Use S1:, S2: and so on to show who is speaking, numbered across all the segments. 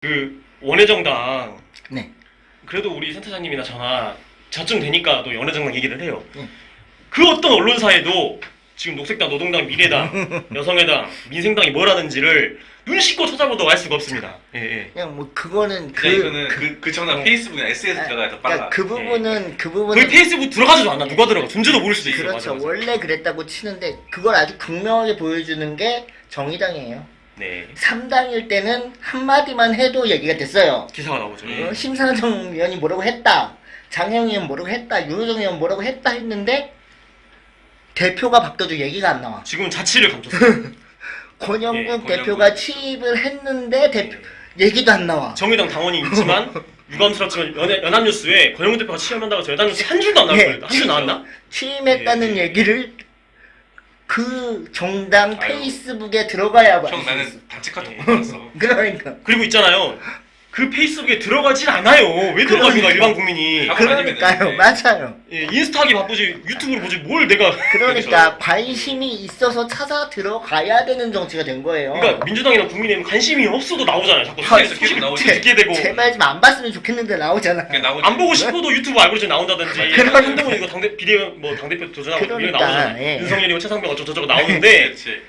S1: 그 원외정당
S2: 네.
S1: 그래도 우리 센터장님이나 저나 저쯤 되니까 또 원외정당 얘기를 해요.
S2: 네.
S1: 그 어떤 언론사에도 지금 녹색당, 노동당, 미래당, 여성의당, 민생당이 뭘 하는지를 눈 씻고 찾아보도록 알 수가 없습니다. 예, 예.
S2: 그냥 뭐 그거는
S3: 그냥 이거는 그 정답
S2: 네.
S3: 페이스북이나 SNS 들어가야 더 빨라.
S2: 그러니까 그 부분은
S1: 거기 페이스북 들어가지도 않아. 누가 들어가? 존재도 모를 수도 있어요.
S2: 그렇죠.
S1: 맞아, 맞아.
S2: 원래 그랬다고 치는데 그걸 아주 극명하게 보여주는 게 정의당이에요.
S1: 네.
S2: 3당일 때는 한마디만 해도 얘기가 됐어요.
S1: 기사가 나오죠.
S2: 심상정 의원이 뭐라고 했다. 장혜영 의원 뭐라고 했다. 유호정 의원 뭐라고 했다 했는데 대표가 바뀌어도 얘기가 안 나와.
S1: 지금은 자취를 감췄어요.
S2: 권영국
S3: 예,
S2: 대표가 취입을 했는데 얘기도 안 나와.
S1: 정의당 당원이 있지만 유감스럽지만 연합뉴스에 권영훈 대표가 취임한다고 해서 연합뉴스에 한 줄도 안 나올 거예요. 한 줄 나왔나?
S2: 취임했다는
S1: 예.
S2: 얘기를 그 정당
S3: 아유.
S2: 페이스북에 들어가야 봐.
S3: 형 나는 단체 카톡 못 받았어.
S2: 그러니까
S1: 그리고 있잖아요. 그 페이스북에 들어가질 않아요. 왜 들어갑니까 일반 국민이?
S3: 하고
S2: 그러니까요.
S3: 다니면
S2: 맞아요.
S1: 예, 인스타 하기 바쁘지 유튜브를 보지 뭘 내가
S2: 그러니까 관심이 있어서 찾아 들어가야 되는 정치가 된 거예요.
S1: 그러니까 민주당이나 국민의힘 관심이 없어도 나오잖아요. 자꾸
S3: 계속
S1: 소식을
S3: 나오지.
S1: 듣게 되고
S2: 제발 좀 안 봤으면 좋겠는데 나오잖아.
S3: 그냥 나오지.
S1: 안 보고 싶어도 유튜브 알고리즘 나온다든지
S2: 그러니까.
S1: 한동훈 이거 당대표 도전하고 이런 게
S2: 그러니까,
S1: 나오잖아요.
S2: 예.
S1: 윤석열이고 최상병 어쩌고 저쩌고 나오는데
S3: 그렇지.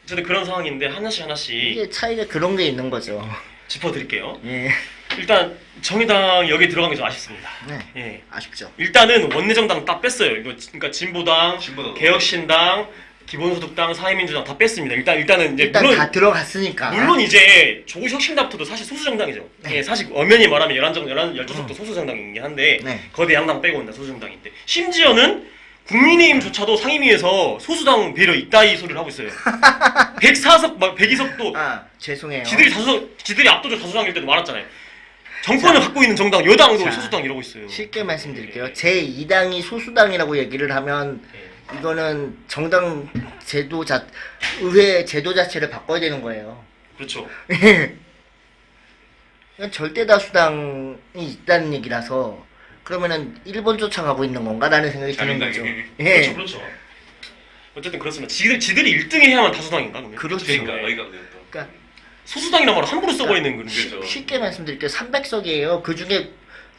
S1: 어쨌든 그런 상황인데 하나씩
S2: 이게 차이가 그런 게 있는 거죠.
S1: 짚어드릴게요.
S2: 예.
S1: 일단 정의당 여기 들어간 게 좀 아쉽습니다.
S2: 네.
S1: 예.
S2: 아쉽죠.
S1: 일단은 원내정당 다 뺐어요. 이거 그러니까 진보당,
S3: 진보당.
S1: 개혁신당, 기본소득당, 사회민주당 다 뺐습니다. 일단은 이제
S2: 일단
S1: 물론
S2: 다 들어갔으니까.
S1: 물론 이제 조국혁신당부터도 사실 소수정당이죠.
S2: 네.
S1: 예, 사실 엄연히 말하면 12석도 소수정당이긴 한데
S2: 네.
S1: 거대 양당 빼고 온다 소수정당인데 심지어는 국민의힘조차도 상임위에서 소수당 배려 이따위 소리를 하고 있어요. 104석, 막 102석도
S2: 아 죄송해요.
S1: 지들이 압도적 다수당일 때도 많았잖아요. 정권을 갖고 있는 정당, 여당도
S2: 자,
S1: 소수당 이러고 있어요.
S2: 쉽게 말씀드릴게요. 제2당이 소수당이라고 얘기를 하면
S1: 예.
S2: 이거는 정당 제도 의회 제도 자체를 바꿔야 되는 거예요.
S1: 그렇죠.
S2: 그냥 절대 다수당이 있다는 얘기라서 그러면은 일본 쫓아가고 있는 건가라는 생각이 드는 거죠.
S3: 자민당이.
S2: 예.
S1: 그렇죠. 어쨌든 그렇습니다. 지들이 1등이 해야만 다수당인가? 그러면?
S2: 그렇죠.
S3: 그러니까
S1: 예.
S3: 어이가 없네요 또.
S2: 그러니까
S1: 소수당이란 말을 함부로 써버리는 그런 게
S3: 그렇죠.
S2: 쉽게 말씀드릴게요. 300석이에요. 그 중에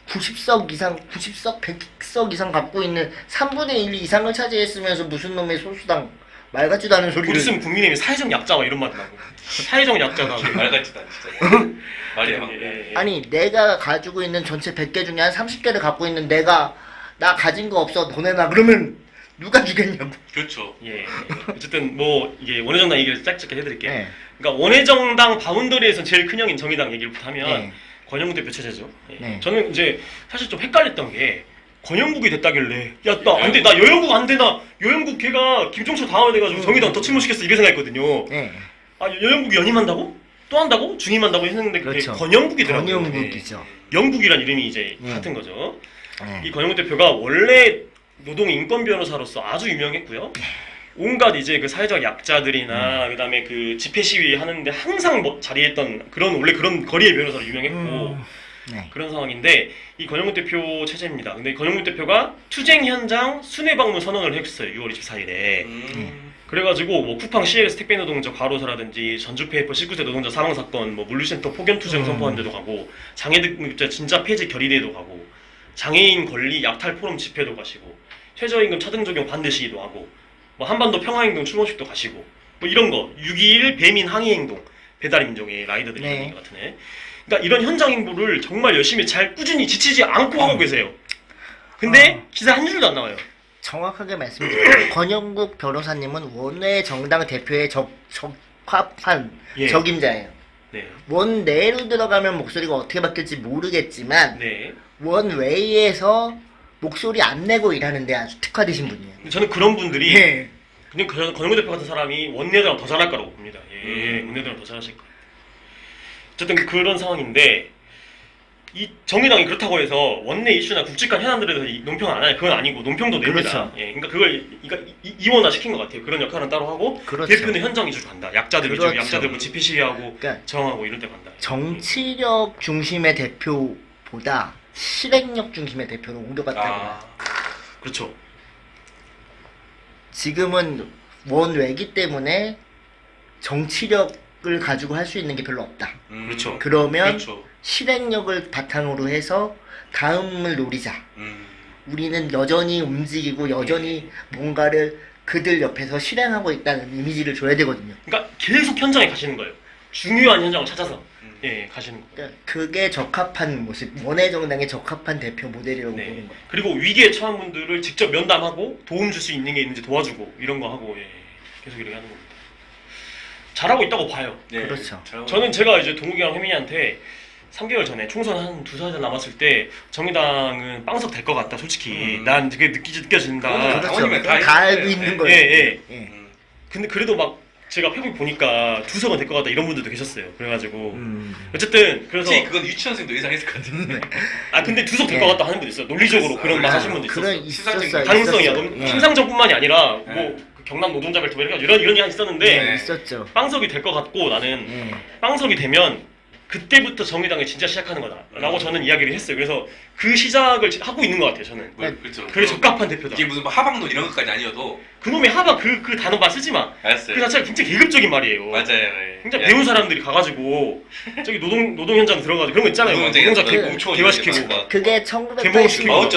S2: 90석 이상, 90석, 100석 이상 갖고 있는 3분의 1 이상을 차지했으면서 무슨 놈의 소수당 말 같지도 않은 소리를.
S1: 곧 있으면 국민의힘이 사회적 약자와 이런 말 나고 사회적 약자가
S3: 말 같지도 않아 진짜. 말이 막.
S1: 예.
S2: 아니 내가 가지고 있는 전체 100개 중에 한 30개를 갖고 있는 내가 나 가진 거 없어 돈 내놔 그러면 누가 주겠냐고.
S3: 그렇죠.
S1: 예. 어쨌든 뭐 이게 원외정당 얘기를 짧게 해드릴게요.
S2: 네.
S1: 그러니까 원외정당 바운더리에서 제일 큰 형인 정의당 얘기부터 하면
S2: 네.
S1: 권영국 대표 체제죠. 예.
S2: 네.
S1: 저는 이제 사실 좀 헷갈렸던 게 권영국이 됐다길래 야 나 안 돼, 나 여영국 안 되나 여영국 걔가 김종철 다음에 돼가지고 정의당 더 침몰시켰어 이래 생각했거든요.
S2: 네.
S1: 아 여영국이 연임한다고? 또 한다고? 중임한다고 했는데 그게
S2: 그렇죠.
S1: 권영국이더라고요.
S2: 권영국이죠.
S1: 예. 영국이란 이름이 이제
S2: 네.
S1: 같은 거죠.
S2: 네.
S1: 이 권영국 대표가 원래 노동 인권 변호사로서 아주 유명했고요. 온갖 이제 그 사회적 약자들이나 그다음에 그 집회 시위 하는데 항상 뭐 자리했던 그런 원래 그런 거리의 변호사로 유명했고
S2: 네.
S1: 그런 상황인데 이 권영국 대표 체제입니다. 근데 권영국 대표가 투쟁 현장 순회 방문 선언을 했어요. 6월 24일에. 그래가지고 뭐 쿠팡 CLS 택배 노동자 과로사라든지 전주페이퍼 19세 노동자 사망 사건, 뭐 물류센터 폭염 투쟁 선포한 데도 가고 장애등급자 진짜 폐지 결의대도 가고 장애인 권리 약탈 포럼 집회도 가시고 최저임금 차등 적용 반대 시위도 하고 뭐 한반도 평화행동 출범식도 가시고 뭐 이런 거 6.21 배민 항의행동 배달민족의 라이더들이
S2: 네.
S1: 있는 것 같으네. 그러니까 이런 현장 행보를 정말 열심히 잘 꾸준히 지치지 않고 하고 계세요. 근데 기사 한 줄도 안 나와요.
S2: 정확하게 말씀드릴게요. 권영국 변호사님은 원외 정당 대표에 적합한
S1: 예.
S2: 적임자예요.
S1: 네.
S2: 원내로 들어가면 목소리가 어떻게 바뀔지 모르겠지만
S1: 네.
S2: 원외에서 목소리 안 내고 일하는데 아주 특화되신 분이에요.
S1: 근데 저는 그런 분들이
S2: 예.
S1: 그냥 권영국 대표 같은 사람이 원내들랑 더 잘할 거라고 봅니다. 예, 원내들랑 더 잘하실 거예요. 어쨌든 그런 상황인데 이 정의당이 그렇다고 해서 원내 이슈나 굵직한 현안들에 대해서 논평 안 해요. 그건 아니고 논평도 냅니다.
S2: 그렇죠.
S1: 예, 그러니까 그걸 이원화 시킨 것 같아요. 그런 역할은 따로 하고
S2: 그렇죠.
S1: 대표는 현장 이슈로 간다. 약자들 위주로
S2: 그렇죠.
S1: 약자들 뭐 집회 시위하고
S2: 그러니까
S1: 저항하고 이럴 때 간다.
S2: 정치력 중심의 대표보다 실행력 중심의 대표로 옮겨갔다고.
S3: 아.
S1: 그렇죠.
S2: 지금은 원외기 때문에 정치력 가지고 할 수 있는 게 별로 없다.
S1: 그렇죠.
S2: 그러면
S3: 그렇죠.
S2: 실행력을 바탕으로 해서 다음을 노리자. 우리는 여전히 움직이고 여전히 뭔가를 그들 옆에서 실행하고 있다는 이미지를 줘야 되거든요.
S1: 그러니까 계속 현장에 가시는 거예요. 중요한 현장을 찾아서 예 가시는 거.
S2: 그러니까 그게 적합한 모습, 원외 정당에 적합한 대표 모델이라고
S1: 네.
S2: 보는 거예요.
S1: 그리고 위기에 처한 분들을 직접 면담하고 도움 줄 수 있는 게 있는지 도와주고 이런 거 하고 예, 계속 이렇게 하는 겁니다. 잘하고 있다고 봐요.
S3: 네,
S2: 그렇죠.
S1: 저는 제가 이제 동욱이랑 혜민이한테 3개월 전에 총선 한 2달 남았을 때 정의당은 빵석 될 것 같다 솔직히 난 그게 느껴진다.
S3: 그거는 당원이면 다
S2: 다 알고
S3: 있는데.
S2: 있는
S1: 예,
S2: 거예요.
S1: 예.
S2: 예.
S1: 근데 그래도 막 제가 페북 보니까 두석은 될 것 같다 이런 분들도 계셨어요. 그래가지고
S2: 음.
S1: 어쨌든 그래서
S3: 솔직히 그건 유치원생도 예상했을 것 같은데.
S1: 아 근데 두석 될 것
S2: 예.
S1: 같다 하는 분도 있어요. 논리적으로
S3: 그랬어.
S1: 그런 말
S3: 아,
S1: 하신 분도 있었어요.
S2: 그런
S3: 시사적인
S2: 있었어요.
S1: 가능성이야.
S2: 있었어요. 예.
S1: 심상정뿐만이 아니라 뭐
S3: 예.
S1: 그 경남 노동자 벨트 뭐 이런 이런 게 있었는데
S2: 네, 있었죠.
S1: 빵석이 될 것 같고 나는
S2: 예.
S1: 빵석이 되면 그때부터 정의당이 진짜 시작하는 거다라고 저는 이야기를 했어요. 그래서 그 시작을 하고 있는 것 같아요. 저는
S3: 그렇죠.
S1: 그래 적합한 대표다.
S3: 이게 무슨 뭐 하방론 이런 것까지 아니어도
S1: 그놈의 하방 그 단어만 쓰지 마.
S3: 알았어요.
S1: 그 자체가 굉장히 계급적인 말이에요.
S3: 맞아요. 네.
S1: 굉장히
S3: 예.
S1: 배운 사람들이 가가지고 저기 노동 현장 들어가지고 그런 거 있잖아요. 노동자 개화시키고.
S2: 그게
S1: 개몽시키고.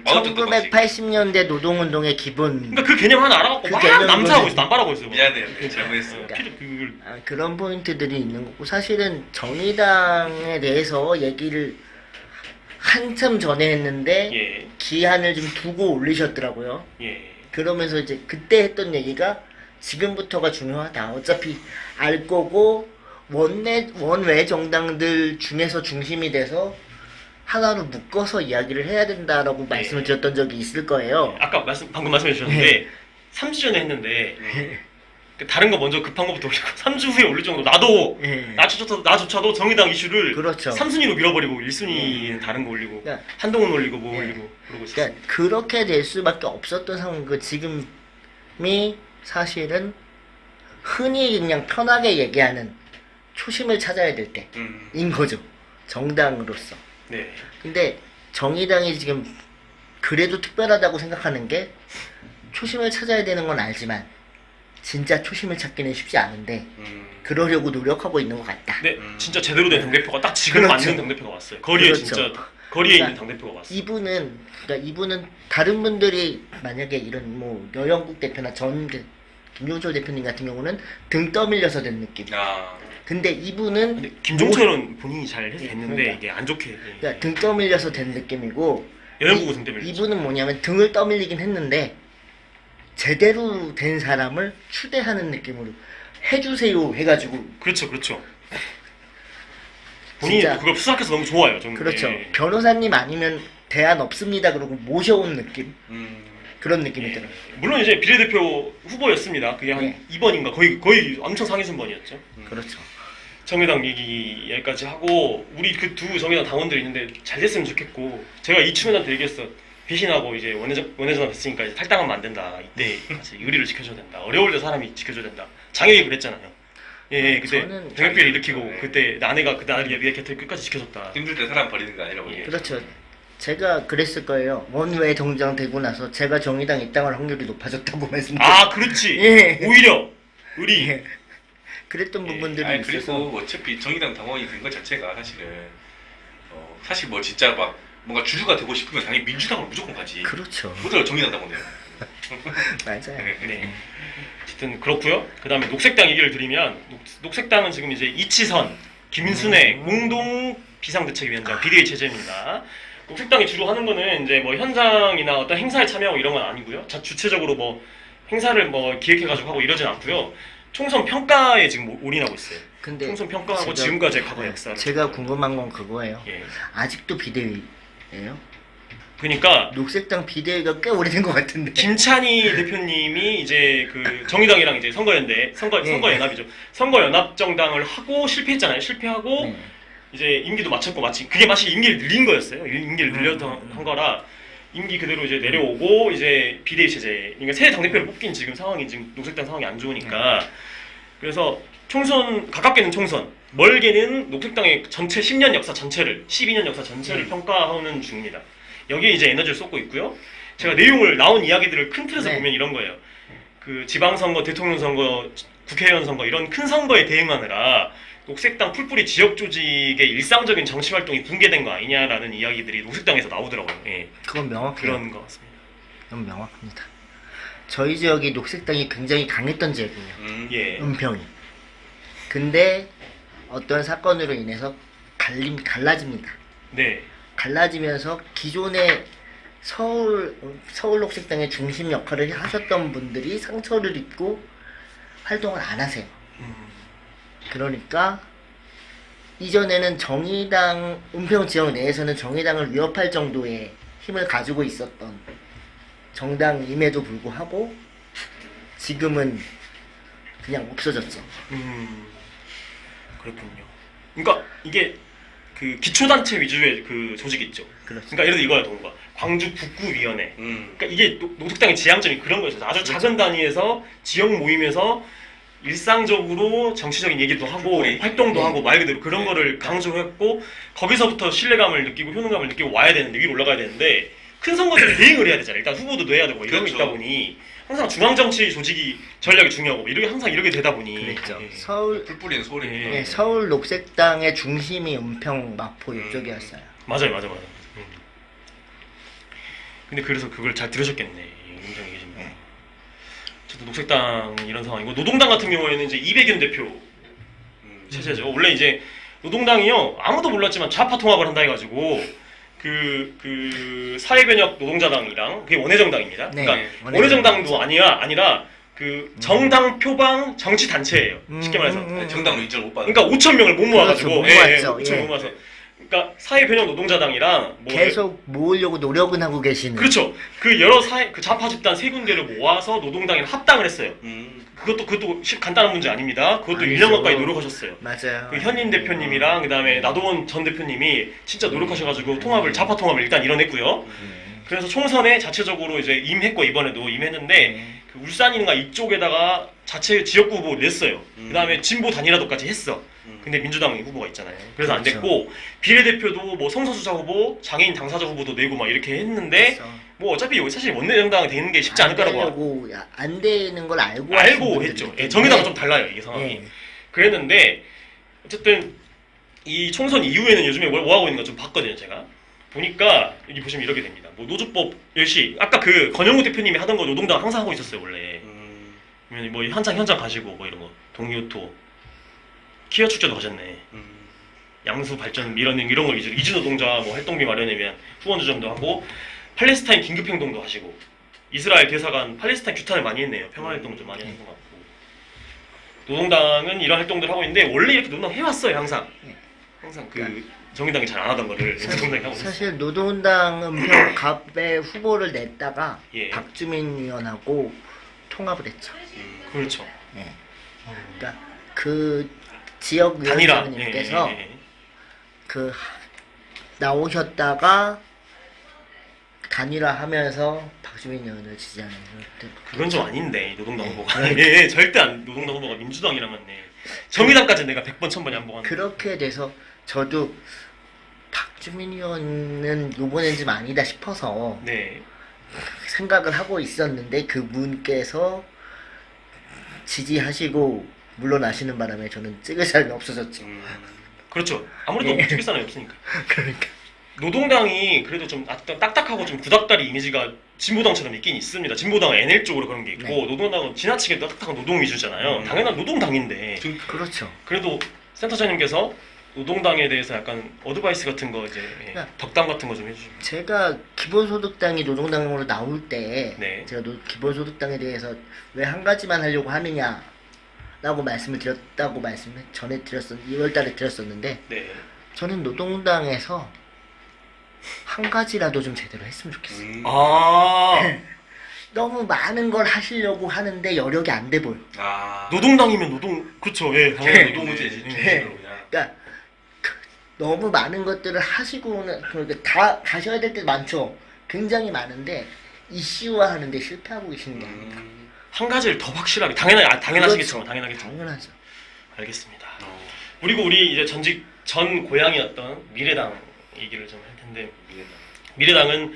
S2: 1980년대 노동운동의 기본.
S1: 그러니까 그 개념 하나 알아갖고
S2: 그
S1: 막
S2: 개념은
S1: 남사하고
S2: 뭐지?
S1: 있어, 남발하고 있어요.
S3: 미안해요. 네, 잘못했어.
S1: 그걸
S2: 그런 포인트들이 있는 거고 사실은 정의당에 대해서 얘기를 한참 전에 했는데
S1: 예,
S2: 기한을 좀 두고 올리셨더라고요.
S1: 예,
S2: 그러면서 이제 그때 했던 얘기가 지금부터가 중요하다. 어차피 알 거고 원외 정당들 중에서 중심이 돼서 하나로 묶어서 이야기를 해야 된다라고 말씀을 드렸던 적이 있을 거예요.
S1: 아까 방금 말씀해 주셨는데 3주 전에 했는데 다른 거 먼저 급한 거부터 올리고 3주 후에 올릴 정도 나도
S2: 예.
S1: 나조차도 정의당 이슈를
S2: 그렇죠.
S1: 3순위로 밀어버리고 1순위는 다른 거 올리고
S2: 그러니까,
S1: 한동훈 올리고 뭐
S2: 예.
S1: 올리고 그러고 있었어요.
S2: 그러니까 그렇게 될 수밖에 없었던 상황. 그 지금이 사실은 흔히 그냥 편하게 얘기하는 초심을 찾아야 될 때인 거죠. 정당으로서.
S1: 네.
S2: 근데 정의당이 지금 그래도 특별하다고 생각하는 게 초심을 찾아야 되는 건 알지만 진짜 초심을 찾기는 쉽지 않은데 그러려고 노력하고 있는 것 같다.
S1: 네, 진짜 제대로 된 당대표가 딱 지금
S2: 그렇죠.
S1: 맞는 당대표가 왔어요. 거리에
S2: 그렇죠.
S1: 진짜 거리에
S2: 그러니까
S1: 있는 당대표가 왔어요.
S2: 이분은 다른 분들이 만약에 이런 뭐 여영국 대표나 김종철 대표님 같은 경우는 등 떠밀려서 된 느낌.
S3: 아,
S2: 근데 이분은
S1: 근데 김종철은 본인이 잘 해서 됐는데
S2: 그러니까.
S1: 이게 안 좋게
S2: 그러니까 등 떠밀려서 된 느낌이고
S1: 여영국은 등 때문에
S2: 이분은 뭐냐면 등을 떠밀리긴 했는데 제대로 된 사람을 추대하는 느낌으로 해주세요 해가지고
S1: 그렇죠. 본인이
S2: 진짜.
S1: 그걸 수락해서 너무 좋아요. 저는.
S2: 그렇죠.
S1: 예.
S2: 변호사님 아니면 대안 없습니다 그러고 모셔온 느낌 그런 느낌이
S1: 예.
S2: 들어요.
S1: 물론 이제 비례대표 후보였습니다. 그게 한
S2: 예.
S1: 2번인가 거의 엄청 상위 순번이었죠.
S2: 그렇죠.
S1: 정의당 얘기 여기까지 하고 우리 그 두 정의당 당원들이 있는데 잘 됐으면 좋겠고 제가 이충현한테 얘기했어. 배신하고 이제 원내전화 됐으니까 이제 탈당하면 안 된다. 이때 같이 의리를 지켜줘야 된다. 어려울 때 사람이 지켜줘야 된다. 장혁이 그랬잖아요. 예, 그때
S2: 저는
S1: 병역비를 일으키고
S3: 네.
S1: 그때 아내가 그 나를 위해 곁에 끝까지 지켜줬다.
S3: 힘들 때 사람 버리는 거 아니라고.
S1: 예.
S2: 그렇죠. 제가 그랬을 거예요. 원외 정당 되고 나서 제가 정의당 입당할 확률이 높아졌다고 말씀드렸어요.
S1: 아, 그렇지.
S2: 예.
S1: 오히려 우리
S2: 예. 그랬던
S1: 예.
S2: 부분들이
S3: 아니
S2: 있어서
S3: 그리고 어차피 정의당 당원이 된 것 자체가 사실은 사실 뭐 진짜 막 뭔가 주주가 되고 싶으면 당연히 민주당으로 무조건 가지.
S2: 그렇죠.
S3: 그보다 정의당 당원이에요.
S2: 맞아요.
S1: 네. 어쨌든 그렇고요. 그다음에 녹색당 얘기를 드리면 녹색당은 지금 이제 이치선, 김순애 공동 비상대책위원장 비대위 체제입니다. 녹색당이 주로 하는 거는 이제 뭐 현장이나 어떤 행사에 참여하고 이런 건 아니고요. 주체적으로 뭐 행사를 뭐 기획해가지고 하고 이러진 않고요. 총선 평가에 지금 올인하고 있어요.
S2: 근데
S1: 총선 평가하고
S2: 제가-
S1: 지금까지의 과거 역사를.
S2: 제가 궁금한 건 그거예요.
S1: 예.
S2: 아직도 비대위예요?
S1: 그러니까
S2: 녹색당 비대위가 꽤 오래된 것 같은데.
S1: 김찬희 대표님이 이제 그 정의당이랑 이제 선거연합이죠. 선거연합정당을 하고 실패했잖아요. 실패하고
S2: 네.
S1: 이제 임기도 마쳤고 마치 그게 마치 임기를 늘린 거였어요. 임기를 늘렸던 한 거라 임기 그대로 이제 내려오고 이제 비대위 체제. 그러니까 새 당대표를 뽑긴 지금 상황이 지금 녹색당 상황이 안 좋으니까 그래서 총선 가깝게는 총선, 멀게는 녹색당의 전체 10년 역사 전체를 12년 역사 전체를 평가하는 중입니다. 여기에 이제 에너지를 쏟고 있고요. 제가 내용을 나온 이야기들을 큰 틀에서
S2: 네.
S1: 보면 이런 거예요. 그 지방선거, 대통령 선거 국회의원 선거 이런 큰 선거에 대응하느라 녹색당 풀뿌리 지역 조직의 일상적인 정치 활동이 붕괴된 거 아니냐라는 이야기들이 녹색당에서 나오더라고요. 예.
S2: 그건 명확해요.
S1: 그런 것 같습니다.
S2: 그건 명확합니다. 저희 지역이 녹색당이 굉장히 강했던 지역이에요.
S1: 예.
S2: 은평이. 근데 어떤 사건으로 인해서 갈라집니다.
S1: 네.
S2: 갈라지면서 기존의 서울 녹색당의 중심 역할을 하셨던 분들이 상처를 입고 활동을 안 하세요. 그러니까 이전에는 정의당 은평 지역 내에서는 정의당을 위협할 정도의 힘을 가지고 있었던 정당임에도 불구하고 지금은 그냥 없어졌죠.
S1: 그렇군요. 그러니까 이게 그 기초단체 위주의 그 조직이 있죠.
S2: 그렇죠.
S1: 그러니까 예를 들어 이거야 동우가 광주 북구위원회.
S3: 음.
S1: 그러니까 이게 녹색당의 지향점이 그런 거였어요. 아주 작은 단위에서 지역 모임에서 일상적으로 정치적인 얘기도 하고
S3: 풀뿌리.
S1: 활동도
S2: 네.
S1: 하고 말 그대로 그런 거를 강조했고 거기서부터 신뢰감을 느끼고 효능감을 느끼고 와야 되는데 위로 올라가야 되는데 큰 선거들을 대응을 해야 되잖아요. 일단 후보도 내야 되고 이런 게
S3: 그렇죠.
S1: 있다 보니 항상 중앙정치 조직이 전략이 중요하고 이렇게 항상 이렇게 되다 보니
S2: 그랬죠.
S1: 예.
S3: 풀뿌리는 서울입니다.
S1: 예.
S2: 네, 서울 녹색당의 중심이 은평 마포 이쪽이었어요.
S1: 맞아요. 근데 그래서 그걸 잘 들으셨겠네. 임정희 계신 분. 저도 녹색당 이런 상황이고 노동당 같은 경우에는 이제 이백윤 대표 체제죠. 원래 이제 노동당이요 아무도 몰랐지만 좌파 통합을 한다 해가지고 그 사회변혁 노동자당이랑 그게 원외정당입니다.
S2: 네,
S1: 그러니까
S2: 원외정당.
S1: 원외정당도 아니라 그 정당 표방 정치 단체예요. 쉽게 말해서.
S3: 정당으로 인정을 못 받는.
S1: 그러니까 5천 명을 못 모아가지고
S2: 그렇죠, 못 모았죠.
S1: 5천
S2: 예.
S1: 못 모아서. 그러니까 사회변혁 노동자당이랑 뭐
S2: 계속 모으려고 노력은 하고 계시는.
S1: 그렇죠. 그 여러 그 좌파 집단 세 군데를 모아서 노동당에 합당을 했어요. 그것도 간단한 문제 아닙니다. 그것도
S2: 아니죠.
S1: 1년 가까이 노력하셨어요.
S2: 맞아요.
S1: 그 현인 대표님이랑 그다음에 나도원 전 대표님이 진짜 노력하셔가지고 좌파 통합을 일단 이뤄냈고요. 그래서 총선에 자체적으로 이제 임했고 이번에도 임했는데 그 울산인가 이쪽에다가 자체 지역구 후보 냈어요. 그다음에 진보 단일화도까지 했어. 근데 민주당 후보가 있잖아요. 그래서 안
S2: 그렇죠.
S1: 됐고 비례대표도 뭐 성서수자 후보, 장애인 당사자 후보도 내고 막 이렇게 했는데
S2: 그래서
S1: 뭐 어차피 여기 사실 원내정당 되는 게 쉽지 않을 거라고
S2: 안 되는 걸 알고
S1: 알고 했죠. 예, 정의당은 좀 달라요 이게 상황이.
S2: 예.
S1: 그랬는데 어쨌든 이 총선 이후에는 요즘에 뭐 하고 있는가 좀 봤거든요 제가. 보니까 여기 보시면 이렇게 됩니다. 뭐 노조법 열시 아까 그 권영우 대표님이 하던 거 노동당 항상 하고 있었어요 원래. 뭐 현장 가시고 뭐 이런 거 동료토 키어 축제도 가셨네. 양수 발전 이런 거 위주로 이주 노동자 뭐 활동비 마련에 위한 후원 주점도 하고 팔레스타인 긴급 행동도 하시고 이스라엘 대사관 팔레스타인 규탄을 많이 했네요. 평화 활동 좀 많이 하는 것 같고 노동당은 이런 활동들 하고 있는데 원래 이렇게 노동당 해왔어요 항상. 항상 그 정의당이 잘 안 하던 거를 노동당이 하고 있어요.
S2: 사실 노동당 은평갑에 후보를 냈다가
S1: 예.
S2: 박주민 의원하고 통합을 했죠.
S1: 그렇죠.
S2: 예. 그러니까 그 지역
S1: 단일화.
S2: 위원장님께서
S1: 예.
S2: 그 나오셨다가 단일화하면서 박주민 의원을 지지하는
S1: 그건 좀 아닌데 노동당
S2: 예.
S1: 후보가 예, 절대 안 노동당 후보가 민주당이랑은 정의당까지 내가 100번 1000번이 안 보았는데
S2: 그렇게 돼서 저도 박주민 의원은 요번엔 좀 아니다 싶어서
S1: 네.
S2: 생각을 하고 있었는데 그분께서 지지하시고 물러나시는 바람에 저는 찍을 사람이 없어졌죠.
S1: 그렇죠. 아무래도
S2: 예.
S1: 찍을 사람이 없으니까.
S2: 그러니까
S1: 노동당이 그래도 좀 딱딱하고 좀 구닥다리 이미지가 진보당처럼 있긴 있습니다. 진보당은 NL 쪽으로 그런 게 있고
S2: 네.
S1: 노동당은 지나치게 딱딱한 노동 위주잖아요. 당연한 노동당인데
S2: 그렇죠.
S1: 그래도 센터장님께서 노동당에 대해서 약간 어드바이스 같은 거 이제
S2: 그러니까
S1: 덕담 같은 거 좀 해주시면.
S2: 제가 기본소득당이 노동당으로 나올 때
S1: 네.
S2: 제가 기본소득당에 대해서 왜 한 가지만 하려고 하느냐라고 말씀을 드렸다고 말씀을 전에 2월달에 드렸었는데
S1: 네.
S2: 저는 노동당에서 한 가지라도 좀 제대로 했으면 좋겠어요.
S1: 아
S2: 너무 많은 걸 하시려고 하는데 여력이 안 돼 보여.
S1: 노동당이면 그렇죠. 예. 당연히
S3: 노동 문제지.
S2: 네. 그러니까 너무 많은 것들을 하시고는 그러니까 다 가셔야 될 때 많죠. 굉장히 많은데 이슈화 하는데 실패하고 계시는 게 아닙니다.
S1: 한 가지를 더 확실하게 당연하시겠지만
S2: 그렇죠.
S1: 당연하겠지만
S2: 당연하죠.
S1: 알겠습니다. 그리고 우리 이제 전 고향이었던 미래당 얘기를 좀 할 텐데 미래당은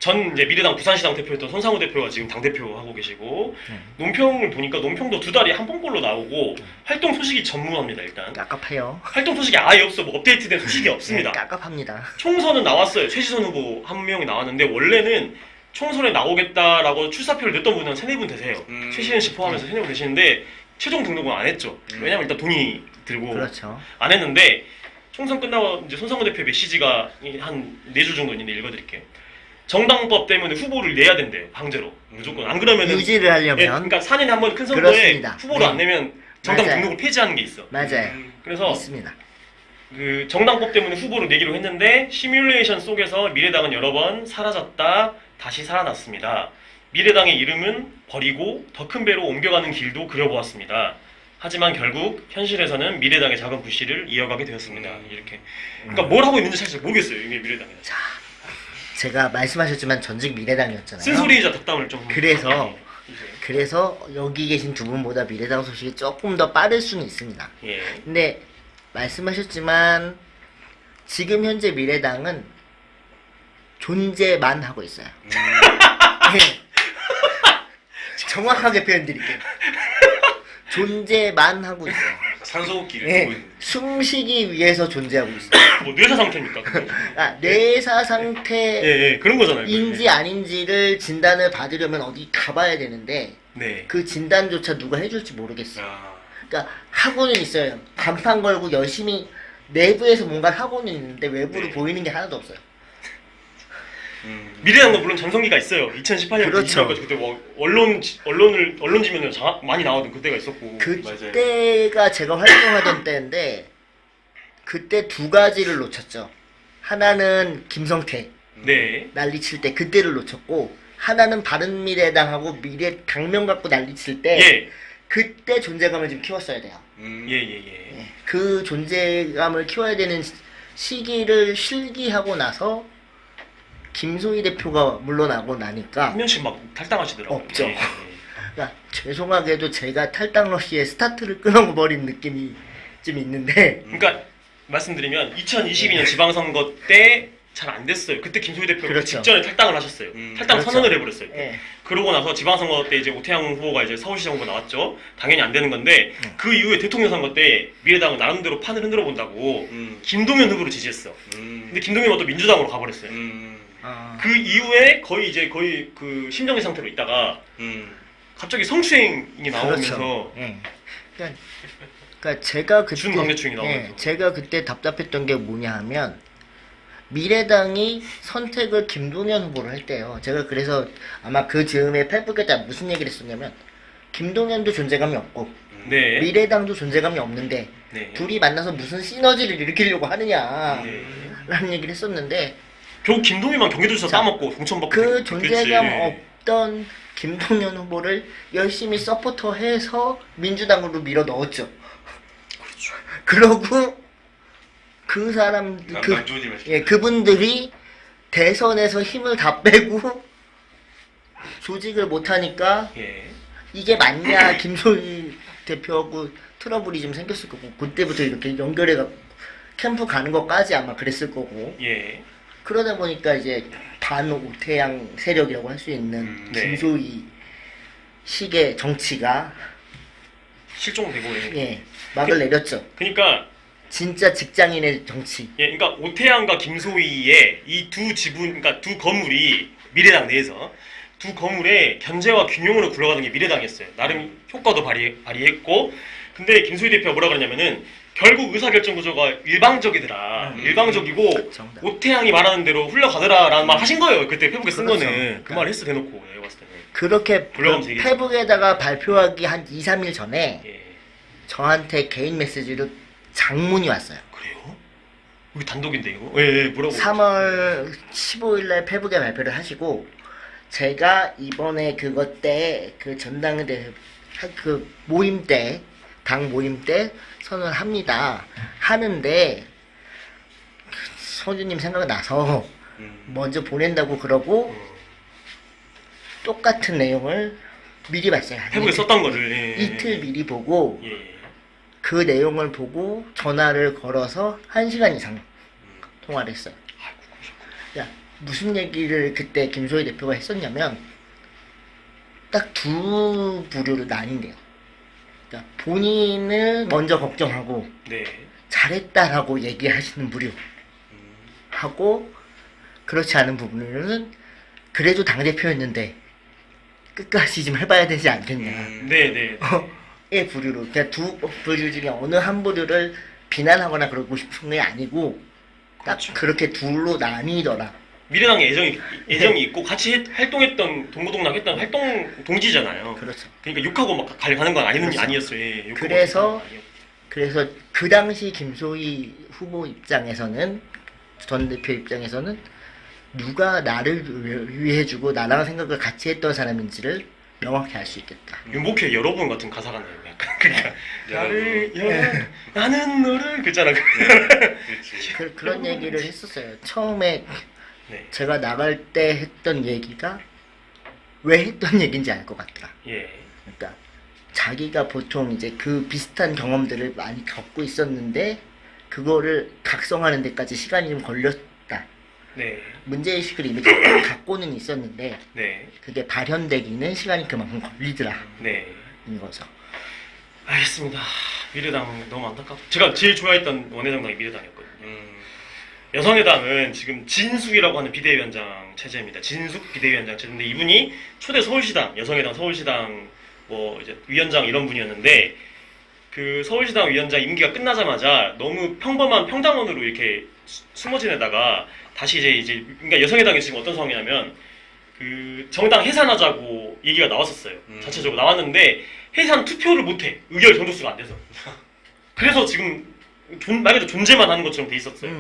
S1: 전 이제 미래당 부산시당 대표였던 손상우 대표가 지금 당 대표 하고 계시고 논평을 보니까 논평도 2달에 한 번꼴로 나오고 활동 소식이 전무합니다. 일단
S2: 깝깝해요.
S1: 활동 소식이 아예 없어. 뭐 업데이트된 소식이 없습니다.
S2: 네, 깝깝합니다.
S1: 총선은 나왔어요. 최시선 후보 한 명이 나왔는데 원래는 총선에 나오겠다라고 출사표를 냈던 분은 3-4분 되세요. 최시현 씨 포함해서 3-4분 되시는데 최종 등록은 안 했죠. 왜냐면 일단 돈이 들고
S2: 그렇죠.
S1: 안 했는데 총선 끝나고 이제 손상우 대표의 메시지가 한 4줄 정도 있는데 읽어드릴게요. 정당법 때문에 후보를 내야 된대요. 강제로. 무조건. 안 그러면은
S2: 유지를 하려면.
S1: 예, 그러니까 4년에 한 번 큰 선거에
S2: 그렇습니다.
S1: 후보를
S2: 네.
S1: 안 내면 정당
S2: 맞아요.
S1: 등록을 폐지하는 게 있어.
S2: 맞아요.
S1: 그래서
S2: 있습니다.
S1: 그 정당법 때문에 후보를 내기로 했는데 시뮬레이션 속에서 미래당은 여러 번 사라졌다 다시 살아났습니다. 미래당의 이름은 버리고 더 큰 배로 옮겨가는 길도 그려보았습니다. 하지만 결국 현실에서는 미래당의 작은 부씨를 이어가게 되었습니다. 이렇게. 그러니까 뭘 하고 있는지 사실 모르겠어요. 이게 미래당이라.
S2: 제가 말씀하셨지만 전직 미래당이었잖아요.
S1: 쓴소리이자 덕담을 좀.
S2: 그래서 여기 계신 두 분보다 미래당 소식이 조금 더 빠를 수는 있습니다.
S1: 예.
S2: 근데 말씀하셨지만 지금 현재 미래당은 존재만 하고 있어요. 네. 정확하게 표현드릴게요. 존재만 하고 있어요.
S3: 산소호흡기를
S2: 네.
S3: 쓰고 있는.
S2: 숨쉬기 위해서 존재하고 있어요.
S1: 뭐 뇌사 상태입니까? 그건?
S2: 뇌사 상태인지
S1: 예, 그런 거잖아요. 그게.
S2: 아닌지를 진단을 받으려면 어디 가봐야 되는데
S1: 네.
S2: 그 진단조차 누가 해줄지 모르겠어요.
S3: 아,
S2: 그러니까 하고는 있어요. 간판 걸고 열심히 내부에서 뭔가를 하고는 있는데 외부로
S1: 네.
S2: 보이는 게 하나도 없어요.
S1: 미래당도 물론 전성기가 있어요. 2018년
S2: 그렇죠.
S1: 20년까지 그때 뭐 언론 지면에 많이 나오던 그때가 있었고.
S2: 그때가 제가 활동하던 때인데 그때 두 가지를 놓쳤죠. 하나는 김성태
S1: 네.
S2: 난리칠 때 그때를 놓쳤고 하나는 바른미래당하고 미래 당명 갖고 난리칠 때
S1: 예.
S2: 그때 존재감을 좀 키웠어야 돼요.
S1: 예.
S2: 그 존재감을 키워야 되는 시기를 실기하고 나서 김소희 대표가 물러나고 나니까
S1: 한 명씩 막 탈당하시더라고요.
S2: 없죠.
S1: 예.
S2: 그러니까 죄송하게도 제가 탈당러시의 스타트를 끊어버린 느낌이 좀 있는데
S1: 그러니까 말씀드리면 2022년 지방선거 때 잘 안 됐어요. 그때 김소희 대표가
S2: 그렇죠.
S1: 직전에 탈당을 하셨어요. 탈당
S2: 그렇죠.
S1: 선언을 해버렸어요.
S2: 예.
S1: 그러고 나서 지방선거 때 이제 오태양 후보가 이제 서울시장 후보 나왔죠. 당연히 안 되는 건데 그 이후에 대통령 선거 때 미래당은 나름대로 판을 흔들어 본다고 김동연 후보를 지지했어. 근데 김동연은 또 민주당으로 가버렸어요. 그 이후에 거의 그 심정지 상태로 있다가 갑자기 성추행이 나오면서
S2: 그렇죠. 예. 그러니까 제가 그때
S1: 준강제추행이 나오면서
S2: 제가 그때 답답했던 게 뭐냐 하면 미래당이 선택을 김동연 후보로 했대요. 제가 그래서 아마 그 즈음에 페북에다 무슨 얘기를 했었냐면 김동연도 존재감이 없고
S1: 네.
S2: 미래당도 존재감이 없는데
S1: 네.
S2: 둘이 만나서 무슨 시너지를 일으키려고 하느냐
S1: 네.
S2: 라는 얘기를 했었는데
S1: 결국 김동희만 경기도지사
S2: 자,
S1: 따먹고 공천받고
S2: 그 존재감
S1: 그랬지.
S2: 없던 김동연 후보를 열심히 서포터해서 민주당으로 밀어 넣었죠.
S1: 그렇죠.
S2: 그러고 그 사람들
S3: 남조님
S2: 그분들이 대선에서 힘을 다 빼고 조직을 못하니까
S1: 예.
S2: 이게 맞냐 김소희 대표하고 트러블이 좀 생겼을 거고 그때부터 이렇게 연결해가 캠프 가는 것까지 아마 그랬을 거고
S1: 예.
S2: 그러다 보니까 이제 반 오태양 세력이라고 할 수 있는
S1: 네.
S2: 김소희 식의 정치가
S1: 실종되고
S2: 막을 내렸죠.
S1: 그러니까
S2: 진짜 직장인의 정치.
S1: 예, 그러니까 오태양과 김소희의 이 두 지분, 그러니까 두 건물이 미래당 내에서 두 건물의 견제와 균형으로 굴러가는 게 미래당이었어요. 나름 효과도 발휘했고, 근데 김소희 대표가 뭐라 그러냐면은 결국 의사결정 구조가 일방적이더라. 일방적이고
S2: 정답.
S1: 오태양이 말하는 대로 흘러가더라라는 말 하신 거예요. 그때 페북에 쓴
S2: 그렇죠.
S1: 거는 그 말 했어 대놓고 내가 봤을 때는.
S2: 그렇게
S1: 올라가면서 얘기했죠.
S2: 페북에다가 발표하기 한 2, 3일 전에
S1: 예.
S2: 저한테 개인 메시지로 장문이 왔어요.
S1: 그래요? 우리 단독인데 이거? 예, 뭐라고?
S2: 3월 15일날 페북에 발표를 하시고 제가 이번에 그것 때 그 전당대 그 모임 때 당 모임 때 선언을 합니다. 하는데 선주님 생각나서 먼저 보낸다고 그러고 똑같은 내용을 미리 봤어요.
S1: 페북에 썼던 거를. 예.
S2: 이틀 미리 보고
S1: 예.
S2: 그 내용을 보고 전화를 걸어서 1시간 이상 통화를 했어요. 야, 무슨 얘기를 그때 김소희 대표가 했었냐면 딱 두 부류로 나뉜대요. 그러니까 본인을 먼저 걱정하고
S1: 네.
S2: 잘했다라고 얘기하시는 부류 하고 그렇지 않은 부분은 그래도 당대표였는데 끝까지 좀 해봐야 되지 않겠냐
S1: 네, 네.
S2: 의 부류로 그러니까 두 부류 중에 어느 한 부류를 비난하거나 그러고 싶은 게 아니고 딱
S1: 그렇죠.
S2: 그렇게 둘로 나뉘더라.
S1: 미래당에 애정이 있고 같이 활동했던 동고동락 했던 활동 동지잖아요.
S2: 그렇죠.
S1: 그러니까 욕하고 막 가는 건
S2: 그렇죠.
S1: 아니었어요. 예, 욕하고
S2: 그래서
S1: 가는 건 아니었고.
S2: 그래서 그 당시 김소희 후보 입장에서는 전 대표 입장에서는 누가 나를 위해주고 나랑 생각을 같이 했던 사람인지를 명확히 알 수 있겠다.
S1: 윤복희의 여러분 같은 가사가 나요. 약간 그러니까 나를
S2: 네.
S1: 나는 너를 그잖아.
S3: 그렇지.
S2: 그런 얘기를 했었어요. 처음에
S1: 네.
S2: 제가 나갈 때 했던 얘기가 왜 했던 얘기인지 알 것 같더라.
S1: 예.
S2: 그러니까 자기가 보통 이제 그 비슷한 경험들을 많이 겪고 있었는데 그거를 각성하는 데까지 시간이 좀 걸렸다.
S1: 네.
S2: 문제의식을 이미 갖고는 있었는데
S1: 네.
S2: 그게 발현되기는 시간이 그만큼 걸리더라.
S1: 네.
S2: 인 거죠.
S1: 알겠습니다. 미래당 너무 안타깝고 제가 제일 좋아했던 원내정당이 미래당이었거든요. 여성의당은 지금 진숙이라고 하는 비대위원장 체제입니다. 진숙 비대위원장 체제인데 이분이 초대 서울시당 여성의당 서울시당 뭐 이제 위원장 이런 분이었는데 그 서울시당 위원장 임기가 끝나자마자 너무 평범한 평당원으로 이렇게 숨어 지내다가 다시 이제 그러니까 여성의당이 지금 어떤 상황이냐면 그 정당 해산하자고 얘기가 나왔었어요. 자체적으로 나왔는데 해산 투표를 못해. 의결 정도수가 안 돼서. 그래서 지금 말 그대로 존재만 하는 것처럼 돼 있었어요.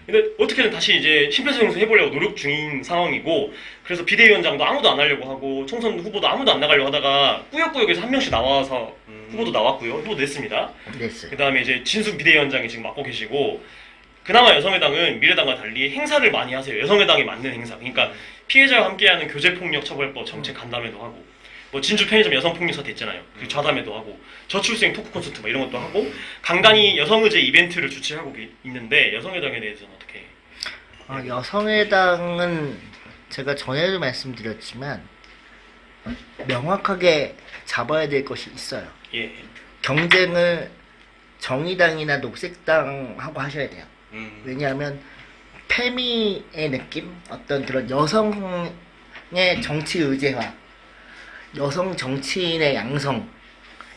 S1: 근데 어떻게든 다시 이제 심폐소생술 해보려고 노력 중인 상황이고 그래서 비대위원장도 아무도 안 하려고 하고 총선 후보도 아무도 안 나가려고 하다가 꾸역꾸역해서 한 명씩 나와서 후보도 나왔고요. 후보도 냈습니다.
S2: 됐어요.
S1: 그 다음에 이제 진숙 비대위원장이 지금 맡고 계시고 그나마 여성의당은 미래당과 달리 행사를 많이 하세요. 여성의당에 맞는 행사. 그러니까 피해자와 함께하는 교제폭력처벌법 정책 간담회도 하고 뭐 진주 편의점 여성폭력 사태 있잖아요. 그 좌담회도 하고 저출생 토크 콘서트 뭐 이런 것도 하고 간간히 여성의제 이벤트를 주최하고 있는데 여성의당에 대해서는 어떻게?
S2: 여성의당은 제가 전에도 말씀드렸지만 명확하게 잡아야 될 것이 있어요.
S1: 예.
S2: 경쟁을 정의당이나 녹색당하고 하셔야 돼요. 왜냐하면 페미의 느낌, 어떤 그런 여성의 정치 의제화, 여성 정치인의 양성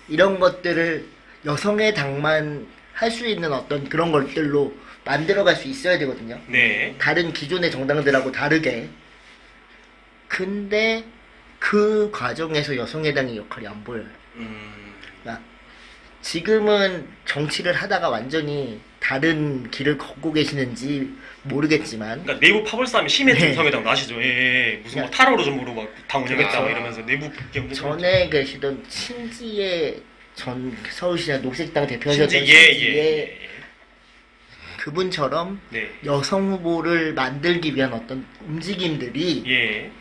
S2: 이런 것들을 여성의 당만 할 수 있는 어떤 그런 것들로 만들어갈 수 있어야 되거든요.
S1: 네.
S2: 다른 기존의 정당들하고 다르게. 근데 그 과정에서 여성의당의 역할이 안 보여요. 그러니까 지금은 정치를 하다가 완전히 다른 길을 걷고 계시는지 모르겠지만
S1: 그러니까 내부 파벌 싸움이 심했던
S2: 네.
S1: 여성의당 아시죠? 예. 무슨 막 타로로 전부로 막 당 운영했다 막 이러면서 내부 경쟁.
S2: 전에 계시던 친지의 전 서울시장 녹색당 대표하셨던
S1: 진짜
S2: 친지의 그분처럼
S1: 네.
S2: 여성 후보를 만들기 위한 어떤 움직임들이
S1: 예.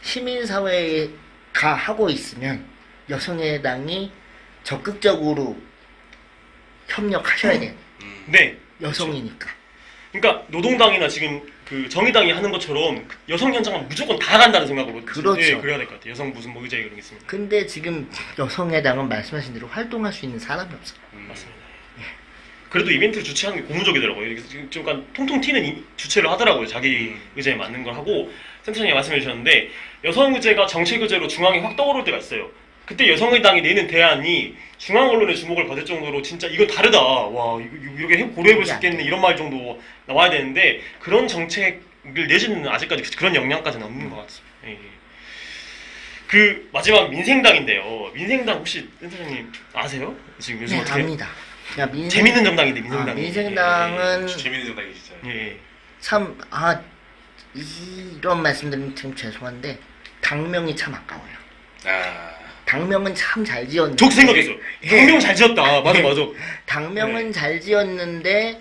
S2: 시민사회가 하고 있으면 여성의당이 적극적으로 협력하셔야 돼요.
S1: 네.
S2: 여성이니까.
S1: 그러니까 노동당이나 지금 그 정의당이 하는 것처럼 여성 현장은 무조건 다 간다는 생각으로
S2: 그렇죠.
S1: 예, 그래야 될 것 같아요. 여성 무슨 뭐 의제 이런 게 있습니다.
S2: 근데 지금 여성의당은 말씀하신 대로 활동할 수 있는 사람이 없어요.
S1: 맞습니다. 그래도 이벤트를 주최하는 게 고무적이더라고요. 이렇게 좀 약간 통통 튀는 주최를 하더라고요. 자기 의제에 맞는 걸 하고 센터장님 말씀해 주셨는데 여성 의제가 정책 의제로 중앙에 확 떠오를 때가 있어요. 그때 여성의당이 내는 대안이 중앙 언론의 주목을 받을 정도로 진짜 이건 다르다. 와 이렇게 고려해볼 수 있겠네 이런 말 정도 나와야 되는데 그런 정책을 내지는 아직까지 그런 역량까지는 없는 것 같습니다. 예. 그 마지막 민생당인데요. 민생당 혹시 센터장님 아세요? 지금 요즘
S2: 네,
S1: 어떻게
S2: 압니다. 그러니까
S1: 재밌는 정당인데 민생당이.
S2: 민생당은
S3: 재밌는 정당이 진짜.
S1: 예.
S2: 참 이런 말씀드리면 좀 죄송한데 당명이 참 아까워요. 당명은 참 잘 지었는데
S1: 저 생각했어. 당명 잘 지었다. 맞아.
S2: 당명은
S1: 네.
S2: 잘 지었는데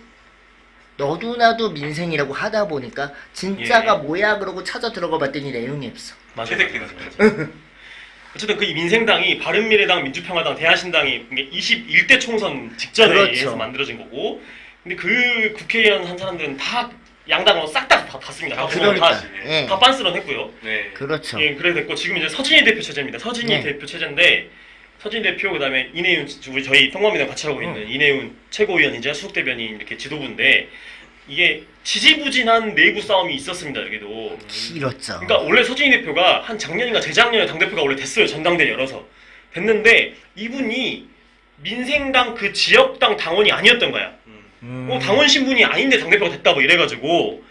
S2: 너도 나도 민생이라고 하다 보니까 진짜가
S1: 예.
S2: 뭐야 그러고 찾아 들어가 봤더니 내용이 없어.
S1: 맞아.
S3: 채택되는
S1: 어쨌든 그 이 민생당이 바른미래당, 민주평화당, 대한신당이 21대 총선 직전에
S2: 그렇죠.
S1: 의해서 만들어진 거고 근데 그 국회의원 한 사람들은 다 양당으로 싹 다 봤습니다. 다
S2: 그러니까.
S1: 다,
S2: 예.
S1: 다 빤스런했고요.
S3: 네.
S2: 그렇죠.
S1: 예, 그래 됐고 지금 이제 서진희 대표 체제입니다. 서진희
S2: 네.
S1: 대표 체제인데 서진희 대표 그다음에 이내윤 우리 저희 통합이랑 같이 하고 있는 이내윤 최고위원이자 수석 대변인 이렇게 지도부인데 이게 지지부진한 내부 싸움이 있었습니다. 여기도.
S2: 길었죠.
S1: 그러니까 원래 서진희 대표가 한 작년인가 재작년에 당 대표가 원래 됐어요. 전당대 열어서 됐는데 이분이 민생당 그 지역당 당원이 아니었던 거야. 당원 신분이 아닌데 당 대표가 됐다 뭐 이래가지고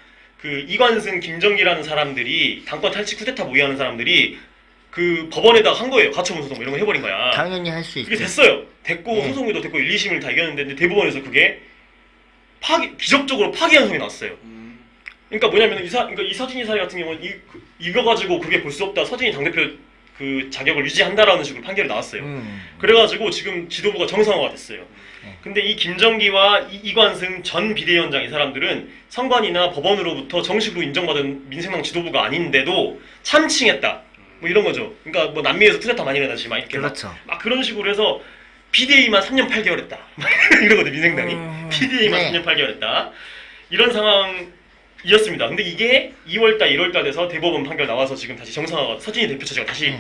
S1: 그 이관승, 김정기라는 사람들이 당권 탈취 쿠데타 모의하는 사람들이 그 법원에다가 한 거예요. 가처분 소송 뭐 이런 거 해버린 거야.
S2: 당연히 할 수 있죠.
S1: 그게 됐어요. 됐고
S2: 네.
S1: 소송에도 됐고 1, 2심을 다 이겼는데 근데 대법원에서 그게 기적적으로 파기 환송이 났어요. 그러니까 뭐냐면 그러니까 이 서진희 사회 같은 경우는 이거 가지고 그게 볼 수 없다. 서진희 당대표 그 자격을 유지한다라는 식으로 판결이 나왔어요. 그래가지고 지금 지도부가 정상화가 됐어요. 근데 이 김정기와 이관승 전 비대위원장 이 사람들은 선관위나 법원으로부터 정식으로 인정받은 민생당 지도부가 아닌데도 참칭했다. 뭐 이런 거죠. 그러니까 뭐 남미에서 쿠데타 많이 일어나지 막 이렇게
S2: 그렇죠.
S1: 막 그런 식으로 해서 비대위만 3년 8개월 했다. 이러거든 민생당이. 비대위만
S2: 네.
S1: 3년 8개월 했다. 이런 상황이었습니다. 근데 이게 2월달 1월달 돼서 대법원 판결 나와서 지금 다시 정상화가 서진희 대표 체제가 다시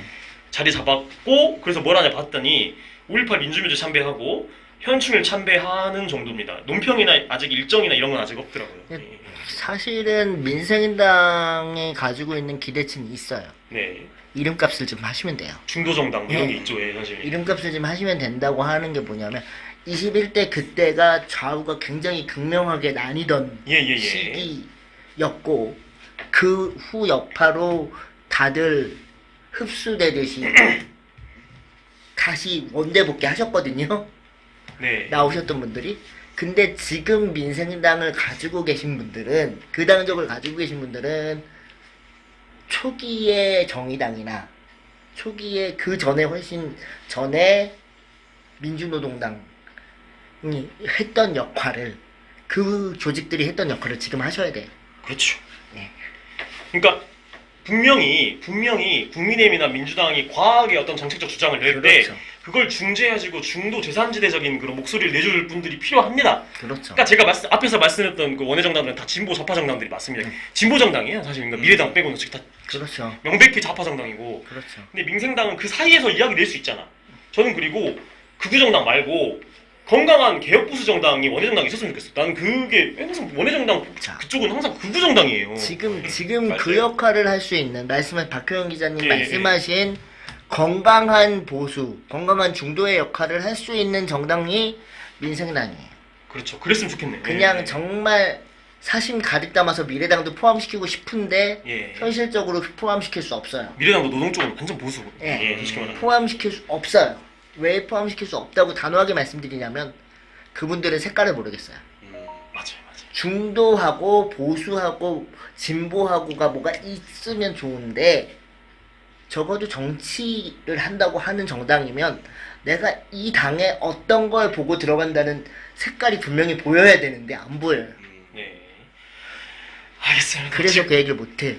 S1: 자리 잡았고 그래서 뭘 하냐 봤더니 5.18 민주묘지 참배하고 현충일 참배하는 정도입니다. 논평이나 아직 일정이나 이런 건 아직 없더라고요. 네.
S2: 사실은 민생당에 가지고 있는 기대치는 있어요.
S1: 네.
S2: 이름값을 좀 하시면 돼요.
S1: 중도정당 뭐 이런
S2: 네.
S1: 게 있죠. 예, 사실.
S2: 이름값을 좀 하시면 된다고 하는 게 뭐냐면 21대 그때가 좌우가 굉장히 극명하게 나뉘던
S1: 예.
S2: 시기였고 그 후 여파로 다들 흡수되듯이 다시 원대복귀 하셨거든요.
S1: 네.
S2: 나오셨던 분들이. 근데 지금 민생당을 가지고 계신 분들은 그 당적을 가지고 계신 분들은 초기의 정의당이나 초기에 그 전에 훨씬 전에 민주노동당이 했던 역할을 그 조직들이 했던 역할을 지금 하셔야 돼요.
S1: 그렇죠.
S2: 네.
S1: 그러니까 분명히 국민의힘이나 민주당이 과하게 어떤 정책적 주장을 낼 때
S2: 그렇죠.
S1: 그걸 중재해가지고 중도 제3지대적인 그런 목소리를 내줄 분들이 필요합니다.
S2: 그렇죠.
S1: 그러니까 제가 앞에서 말씀했던 그 원외 정당들은 다 진보 좌파 정당들이 맞습니다. 진보 정당이에요. 사실 그러니까 미래당 빼고는 다
S2: 그렇죠.
S1: 명백히 좌파 정당이고.
S2: 그렇죠.
S1: 근데 민생당은 그 사이에서 이야기 낼 수 있잖아. 저는 그리고 극우 정당 말고 건강한 개혁 보수 정당이 원외 정당이 있었으면 좋겠어. 나는 그게 항상 원외 정당
S2: 자.
S1: 그쪽은 항상 극우 정당이에요.
S2: 지금
S3: 맞아요.
S2: 그 역할을 할 수 있는 말씀한 박효영 기자님
S1: 예,
S2: 말씀하신 건강한 보수, 건강한 중도의 역할을 할 수 있는 정당이 민생당이에요.
S1: 그렇죠. 그랬으면 좋겠네.
S2: 그냥 정말 사심 가득 담아서 미래당도 포함시키고 싶은데
S1: 예.
S2: 현실적으로 포함시킬 수 없어요.
S1: 미래당도 노동 쪽은 완전 보수고.
S2: 예.
S1: 예, 솔직히 말하면.
S2: 포함시킬 수 없어요. 왜 포함시킬 수 없다고 단호하게 말씀드리냐면 그분들의 색깔을 모르겠어요.
S1: 맞아요.
S2: 중도하고 보수하고 진보하고가 뭐가 있으면 좋은데 적어도 정치를 한다고 하는 정당이면 내가 이 당에 어떤 걸 보고 들어간다는 색깔이 분명히 보여야 되는데 안 보여요.
S1: 네. 알겠습니다.
S2: 그래서 그 얘기를 못해.